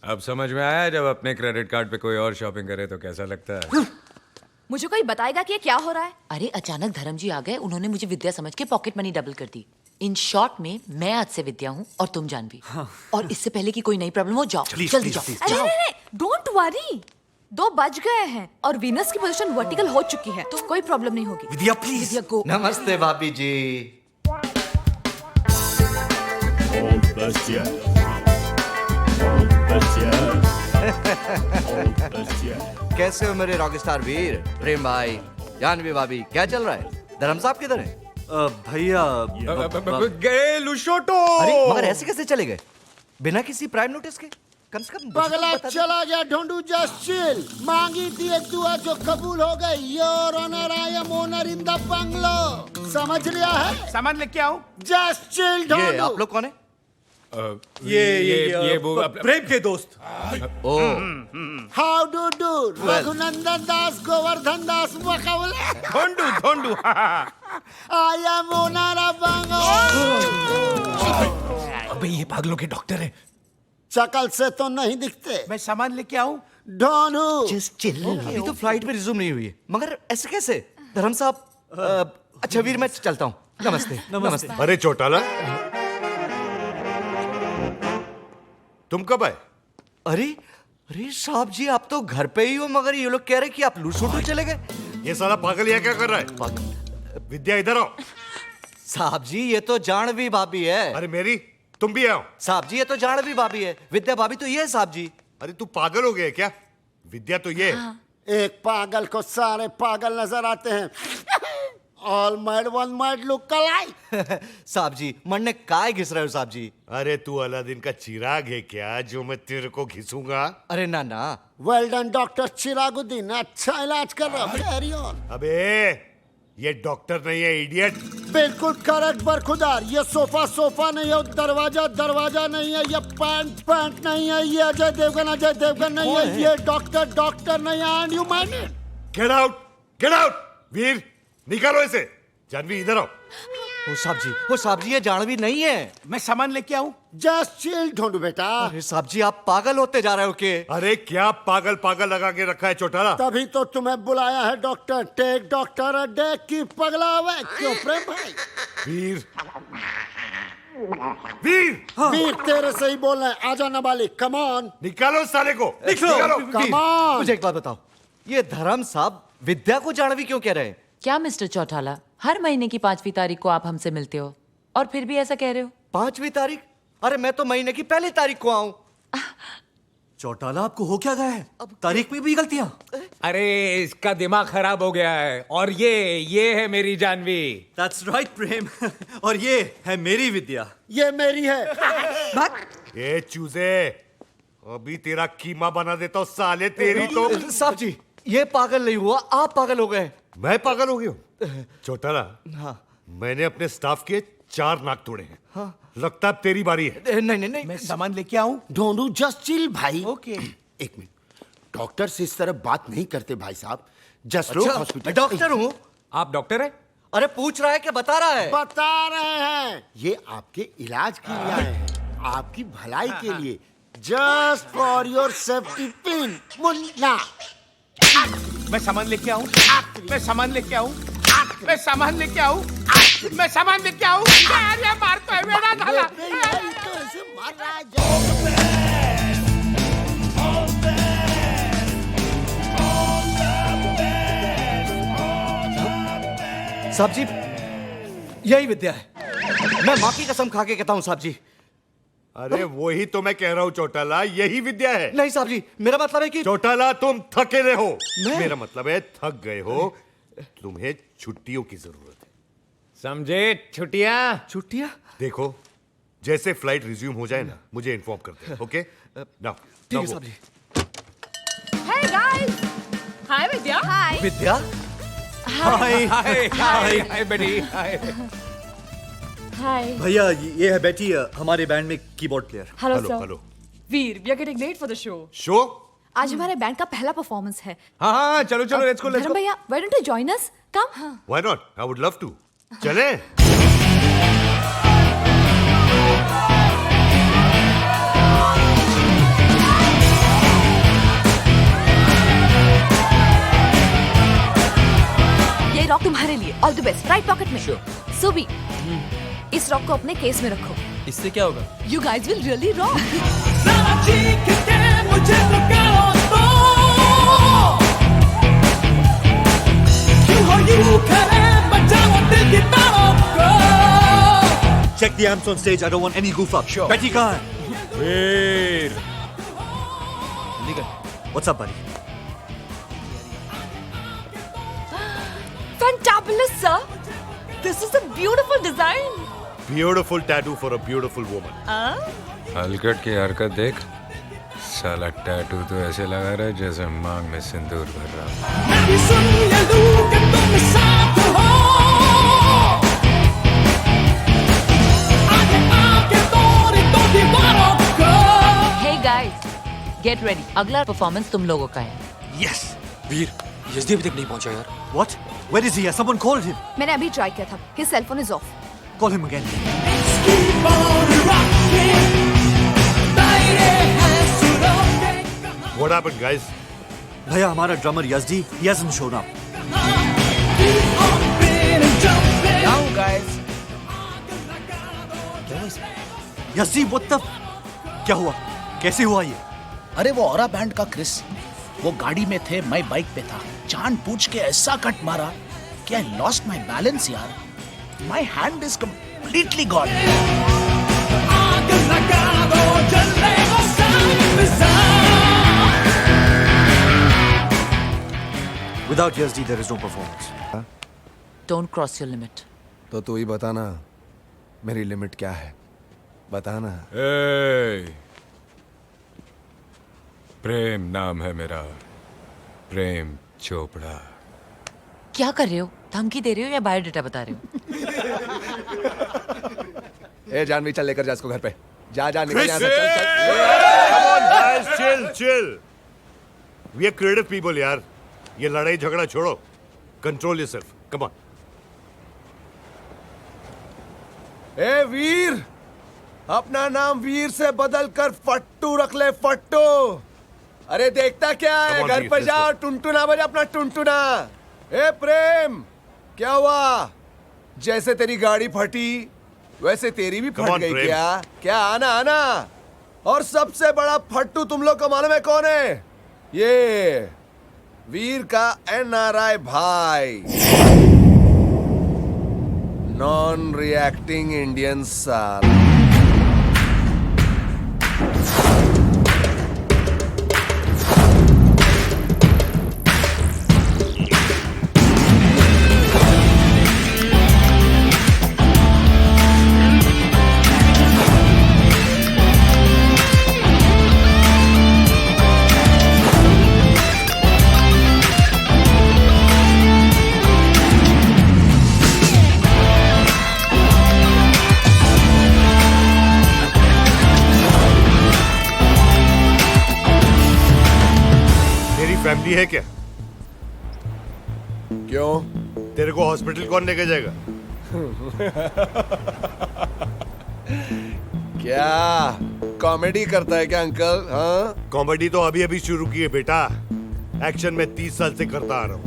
अब समझ में आया जब अपने क्रेडिट कार्ड पे कोई और शॉपिंग करे तो कैसा लगता है। मुझे कोई बताएगा कि ये क्या हो रहा है? अरे अचानक धर्म जी आ गए, उन्होंने मुझे विद्या समझ के पॉकेट मनी डबल कर दी। इन शॉर्ट में मैं आज से विद्या हूँ और तुम जानवी। और इससे पहले कि कोई नई प्रॉब्लम हो, जाओ जल्दी जाओ। अरे नहीं, डोंट वरी, 2 बज गए हैं और वीनस की पोजीशन वर्टिकल हो चुकी है, तो कोई प्रॉब्लम नहीं होगी। विद्या प्लीज। विद्या गो। नमस्ते भाभी जी। कैसे हो मेरे रॉकस्टार वीर? प्रेम भाई, जानवी भाभी, क्या चल रहा है? धर्म साहब किधर है? भैया गए लुशोटो। अरे मगर ऐसे कैसे चले गए बिना किसी प्राइम नोटिस के? कम से कम पगला चला गया ढूंढू। Just chill. मांगी थी एक दुआ जो कबूल हो गई। Your honour, I am owner in the bungalow. समझ लिया है? सामान लेके आओ। जस्ट चिल ये ढूंढू। आप लोग कौन है? ये वो प्रेम के दोस्त। Oh how do do? Raghunandan Das, Govardhan Das, Wakawale. Dhondu Dhondu. I am owner of bungalow. अबे ये पागलों के डॉक्टर है। शकल से तो नहीं दिखते। मैं सामान लेके आऊं? ढूंढू। Just chill. अभी तो फ्लाइट में रिज्यूम नहीं हुई है, मगर ऐसे कैसे? धर्म साहब अच्छा वीर, मैं चलता हूँ। नमस्ते। नमस्ते। अरे चौटाला, तुम कब आए? अरे अरे साहब जी, आप तो घर पे ही हो, मगर ये लोग कह रहे कि आप लूसोटो चले गए। ये साला पागल यहाँ क्या कर रहा है? विद्या इधर आओ। साहब जी ये तो जानवी भाभी है। अरे मेरी, तुम भी आओ। साहब जी ये तो जानवी भाभी है, विद्या भाभी तो ये है साहब जी। अरे तू पागल हो गया क्या? विद्या तो ये है। एक पागल को सारे पागल नजर आते हैं। All mad one mad look alike. साहब जी मरने काय घिस रहे हो साहब जी? अरे तू अलादीन का चिराग है क्या जो मैं तेरे को घिसूंगा? अरे ना ना। वेल डन डॉक्टर चिरागुद्दीन, अच्छा इलाज कर रहा हूं। Carry on. अबे ये डॉक्टर नहीं है, इडियट। बिल्कुल करेक्ट बरखुदार। ये सोफा नहीं है, दरवाजा नहीं है, ये पैंट नहीं है, ये अजय देवगन नहीं है, ये डॉक्टर नहीं है। And you mind it? Get out Veer, निकालो इसे। जानवी इधर आओ। वो साहब जी ये जानवी नहीं है। मैं सामान लेके आऊं? जस्ट चिल ढूंढू बेटा। अरे साहब जी आप पागल होते जा रहे हो के? अरे क्या पागल लगा के रखा है चौटाला? तभी तो तुम्हें बुलाया है doctor. Take doctor a day की पगला हुआ। क्यों प्रेम भाई? वीर वीर वीर तेरे से ही बोल रहे हैं। आजा नाबालिग, कम ऑन। निकालो इस साले को। निकालो। Come on. मुझे एक बात बताओ, ये धर्म साहब विद्या को जानवी क्यों कह रहे हैं? क्या मिस्टर चौटाला, हर महीने की 5वीं तारीख को आप हमसे मिलते हो और फिर भी ऐसा कह रहे हो? 5वीं तारीख? अरे मैं तो महीने की पहली तारीख को आऊं। चौटाला आपको हो क्या गया है? अब तारीख में भी गलतियां। अरे इसका दिमाग खराब हो गया है। और ये है मेरी जानवी। That's right प्रेम। और ये है मेरी विद्या। ये मेरी है। ये चूजे, अभी तेरा कीमा बना देता हूँ साले। तेरी तो। साहब जी ये पागल नहीं हुआ, आप पागल हो गए। मैं पागल हो गया हूँ? चौटाला, हाँ। मैंने अपने स्टाफ के 4 नाक तोड़े हैं। हाँ। लगता है अब तेरी बारी है। नहीं। मैं सामान लेके आऊं? ढूंढू जस्ट चिल भाई। ओके। एक मिनट, डॉक्टर से इस तरह बात नहीं करते भाई साहब। जस्ट लो अच्छा, हॉस्पिटल। मैं डॉक्टर हूँ। आप डॉक्टर हैं? अरे पूछ रहा है कि बता रहा है? बता रहे हैं, ये आपके इलाज के लिए आए हैं, आपकी भलाई के लिए। Just for your safety pin. Munna मैं सामान लेके आऊं? मैं सामान लेके आऊं? मैं सामान लेके आऊं? मैं सामान लेके आऊं? यार ये मार तो है मेरा धाला। तो ऐसे मार रहा है। साहब जी यही विद्या है, मैं माँ की कसम खा के कहता हूँ साहब जी। अरे वही तो मैं कह रहा हूँ चौटाला, यही विद्या है। नहीं साहब जी, मेरा मतलब है कि चौटाला तुम थके रहे हो। मैं? मेरा मतलब है थक गए हो, तुम्हें छुट्टियों की जरूरत है। समझे? छुट्टियां। देखो जैसे फ्लाइट रिज्यूम हो जाए ना, मुझे इन्फॉर्म कर दे। ओके नाउ ठीक है साहब जी। Hey guys! Hi विद्या। Hi. विद्या हाय बेटी। हाय। Hi. भैया ये है बेटी, हमारे बैंड में keyboard player. Hello hello sir. Hello. Veer, we are getting late for the show. Show? आज हमारे बैंड का पहला परफॉर्मेंस है। हाँ चलो लेट्स गो धर्म भैया, why don't you join us? Come. Why not, I would love to. चले। बेस्ट, राइट पॉकेट में। सुबी, इस रॉक को अपने केस में रखो। इससे क्या होगा? You guys will really rock. Check the amps on stage. I don't want any goof up. Sure. Betty कहाँ है? वीर What's up, buddy? Fantabulous, sir. This is a beautiful design. Beautiful tattoo for a beautiful woman. हलकट की हरकत देख, साला tattoo तो ऐसे लगा रहा है जैसे मांग में सिंदूर भर रहा है। Hey guys, get ready. अगला परफॉर्मेंस तुम लोगों का है। Yes. वीर यजदी अभी तक नहीं पहुंचा यार। What? Where is he? Someone called him. मैंने अभी ट्राई किया था। His cell phone is off. Call him again. What happened, guys? भैया हमारा drummer Yezdi, he hasn't shown up. Now guys, Yezdi, what the? क्या हुआ? कैसे हुआ ये? अरे वो औरा बैंड का क्रिस, वो गाड़ी में थे, मैं बाइक पे था, जान पूछ के ऐसा कट मारा कि आई लॉस्ट माय बैलेंस यार। My hand is completely gone. Without Yazdi, there is no performance. Don't cross your limit. तो तू ही बताना मेरी लिमिट क्या है, बताना। प्रेम नाम है मेरा, प्रेम चोपड़ा। क्या कर रहे हो? धमकी दे रहे हो या बायोडाटा बता रहे हो? ए जानवी चल लेकर जा इसको घर पे। जा जा निकल यहाँ से, चल चल। Come on guys, chill. We are creative people यार। ये लड़ाई झगड़ा छोड़ो, कंट्रोल योरसेल्फ, कम ऑन। ए वीर, अपना नाम वीर से बदल कर फट्टू रख ले, फट्टू। अरे देखता क्या है, Come on, घर वीर, पे let's जाओ, go. टुनटुना बजा अपना टुनटुना। ए प्रेम, क्या हुआ? जैसे तेरी गाड़ी फटी वैसे तेरी भी Come फट on, गई प्रेम। क्या? क्या आना आना। और सबसे बड़ा फट्टू तुम लोग को मालूम है कौन है? ये वीर का NRI भाई, नॉन रिएक्टिंग इंडियन साल। फैमिली है क्या? क्यों? तेरे को हॉस्पिटल कौन लेके जाएगा? क्या कॉमेडी करता है क्या अंकल? हाँ, कॉमेडी तो अभी अभी शुरू की है बेटा, एक्शन में 30 साल से करता आ रहा हूँ।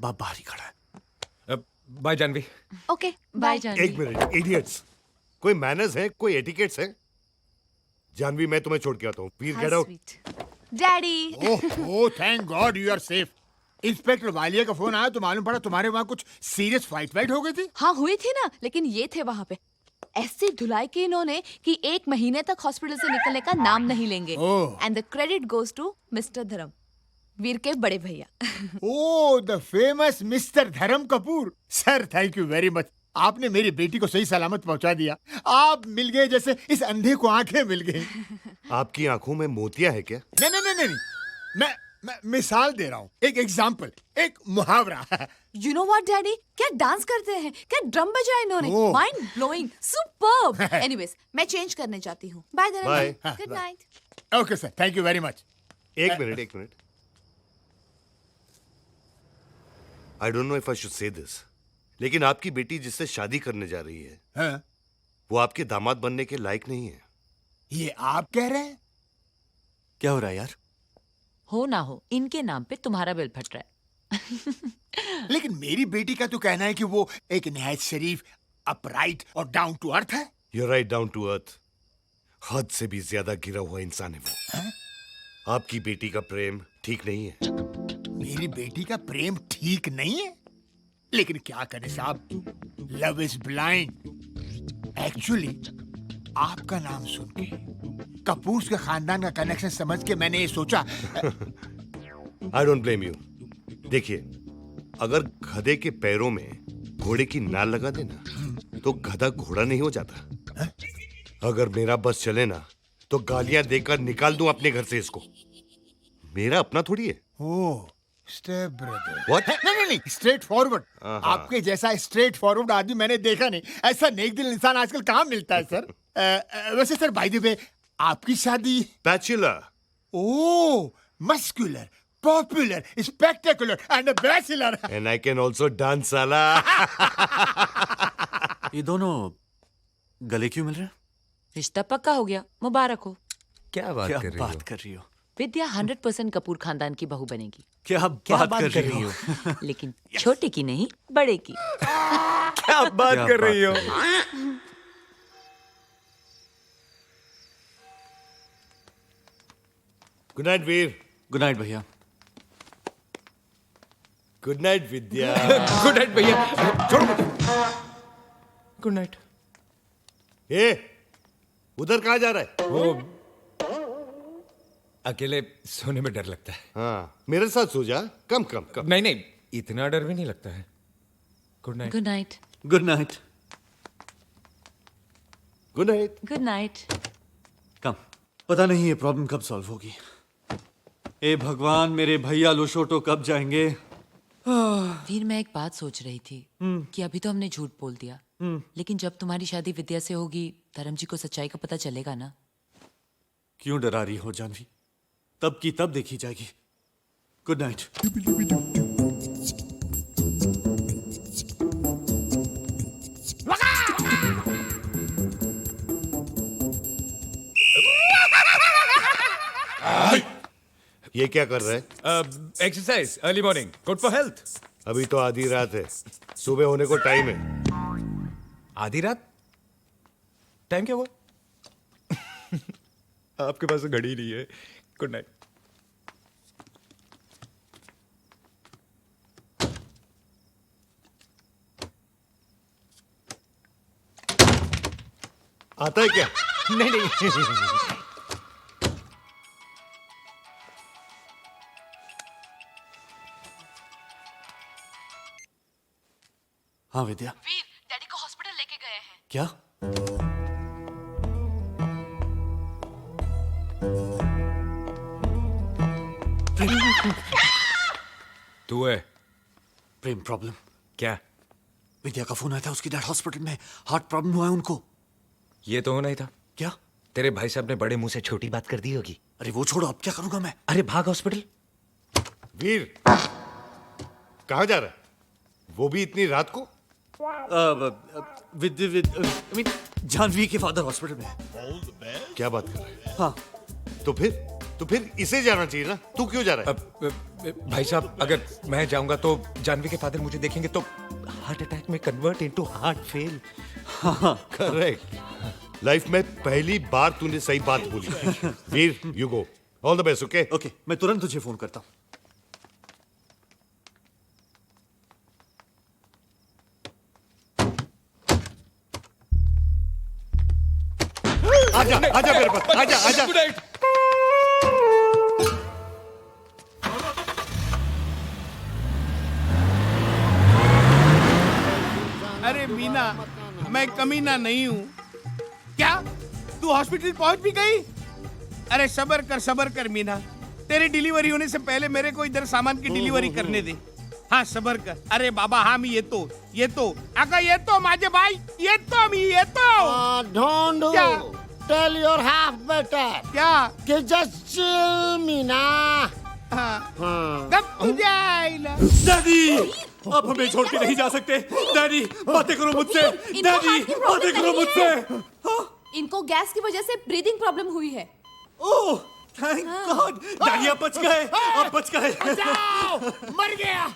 बाप बाहर ही खड़ा है। Bye Janhvi. Okay bye Janhvi. एक मिनट, इडियट्स। कोई मैनर्स है, कोई एटिकेट्स है? जानवी, मैं तुम्हें छोड़ के आता हूँ। Veer, get out. Daddy. Oh thank God you are safe. Inspector Walia का फोन आया तो मालूम पड़ा तुम्हारे वहाँ कुछ सीरियस फाइट हो गई थी। हाँ हुई थी ना, लेकिन ये थे वहाँ पे ऐसी धुलाई की इन्होंने कि 1 महीने तक हॉस्पिटल से निकलने का नाम नहीं लेंगे। Oh. And the credit goes to mister Dharam, Veer के बड़े भैया। ओह द फेमस मिस्टर धर्म Kapoor. Sir thank you very much. आपने मेरी बेटी को सही सलामत पहुंचा दिया। आप मिल गए जैसे इस अंधे को आंखें मिल गई। आपकी आंखों में मोतिया है क्या? नहीं नहीं नहीं नहीं, मैं मिसाल दे रहा हूँ, एक एग्जाम्पल, एक मुहावरा। यू नो व्हाट डैडी, क्या डांस करते हैं, क्या ड्रम बजाया इन्होंने, oh. Mind blowing, superb. Anyways, मैं चेंज करने जाती हूँ। Bye Dharam. Bye. Good night. Okay sir, thank you very much. एक minute. I don't know if I should say this, लेकिन आपकी बेटी जिससे शादी करने जा रही है, हाँ? वो आपके दामाद बनने के लायक नहीं है। ये आप कह रहे हैं? क्या हो रहा है यार? हो ना हो, इनके नाम पे तुम्हारा बिल फट रहा है। लेकिन मेरी बेटी का तो कहना है कि वो एक निहायत शरीफ, अपराइट और डाउन टू अर्थ है। You're right, down to earth. हद से भी ज्यादा गिरा हुआ इंसान है वो। आपकी बेटी का प्रेम ठीक नहीं है। मेरी बेटी का प्रेम ठीक नहीं है, लेकिन क्या करें साहब, लव इज ब्लाइंड। एक्चुअली आपका नाम सुन के, कपूर के खानदान का कनेक्शन समझ के मैंने ये सोचा। I don't blame you. देखिए, अगर गधे के पैरों में घोड़े की नाल लगा देना तो गधा घोड़ा नहीं हो जाता। अगर मेरा बस चले ना तो गालियां देकर निकाल दूं अपने घर से इसको। मेरा अपना थोड़ी है। ओह स्टेप ब्रदर। What? नहीं, स्ट्रेट फॉरवर्ड। आपके जैसा स्ट्रेट फॉरवर्ड आदमी मैंने देखा नहीं। ऐसा नेक दिल इंसान आजकल कहाँ मिलता है सर? वैसे सर बाय द वे, आपकी शादी? Bachelor. Oh muscular, popular, spectacular and a bachelor. And I can also dance, साला। ये दोनों गले क्यों मिल रहे हैं? रिश्ता पक्का हो गया, मुबारक हो। क्या बात क्या कर रही बात हो? कर रही हो? विद्या 100% कपूर खानदान की बहू बनेगी। क्या बात कर रही हो? लेकिन छोटे की नहीं, बड़े की। क्या बात क्या कर बात रही हो? कर रही गुड नाइट वीर। गुड नाइट भैया। गुड नाइट विद्या। गुड नाइट भैया। छोड़ो मुझे। Good night. ए, उधर कहाँ जा रहा है? वो अकेले सोने में डर लगता है। हाँ, मेरे साथ सो जा। कम। नहीं, इतना डर भी नहीं लगता है। Good night. Good night. Good night. Good night. Good night. Come. पता नहीं ये प्रॉब्लम कब सॉल्व होगी। ए भगवान, मेरे भैया लुशोटो कब जाएंगे? वीर, मैं एक बात सोच रही थी कि अभी तो हमने झूठ बोल दिया, लेकिन जब तुम्हारी शादी विद्या से होगी, धर्म जी को सच्चाई का पता चलेगा ना। क्यों डरा रही हो जानवी? तब की तब देखी जाएगी। Good night. ये क्या कर रहा है? Exercise, early morning, good for health. अभी तो आधी रात है, सुबह होने को टाइम है। आधी रात? टाइम क्या हुआ? आपके पास तो घड़ी नहीं है। Good night. आता है क्या? नहीं। हाँ विद्या। वीर, डैडी को हॉस्पिटल लेके गए हैं। क्या? तू है? प्रेम प्रॉब्लम। क्या? विद्या का फोन आया था, उसकी डैड हॉस्पिटल में, हार्ट प्रॉब्लम हुआ है उनको। ये तो होना ही था। क्या? तेरे भाई साहब ने बड़े मुंह से छोटी बात कर दी होगी। अरे वो छोड़ो, अब क्या करूंगा मैं? अरे भाग हॉस्पिटल। वीर, कहाँ जा रहा है? वो भी इतनी रात को? जानवी के फादर हॉस्पिटल में है। क्या बात कर रहा है? हाँ। तो फिर इसे जाना चाहिए ना। तू क्यों जा रहा है? भाई साहब अगर मैं जाऊंगा तो जानवी के फादर मुझे देखेंगे तो हार्ट अटैक में convert into heart fail. Correct. Life में पहली बार तूने सही बात बोली। Veer, you go. All the best. Okay okay, मैं तुरंत तुझे फोन करता हूँ। आजा आजा मेरे पास, आजा आजा। अरे मीना, मैं कमीना नहीं हूँ क्या? तू हॉस्पिटल पहुंच भी गई? अरे सबर कर मीना, तेरी डिलीवरी होने से पहले मेरे को इधर सामान की डिलीवरी करने दे। हाँ सबर कर। अरे बाबा हाँ मी येतो अगं येतो माझे भाई, येतो मी येतो। Don't क्या? tell your half better. क्या? कि just chill, मीना। हाँ। कब तुझे आएगा? डैडी, आप हमें छोड़ के नहीं जा सकते। डैडी, बातें करो मुझसे। डैडी, बातें करो मुझसे। इनको गैस की वजह से ब्रीदिंग प्रॉब्लम हुई है। ओह, थैंक गॉड। डैडी आप बच गए, आप बच गए। मर गया।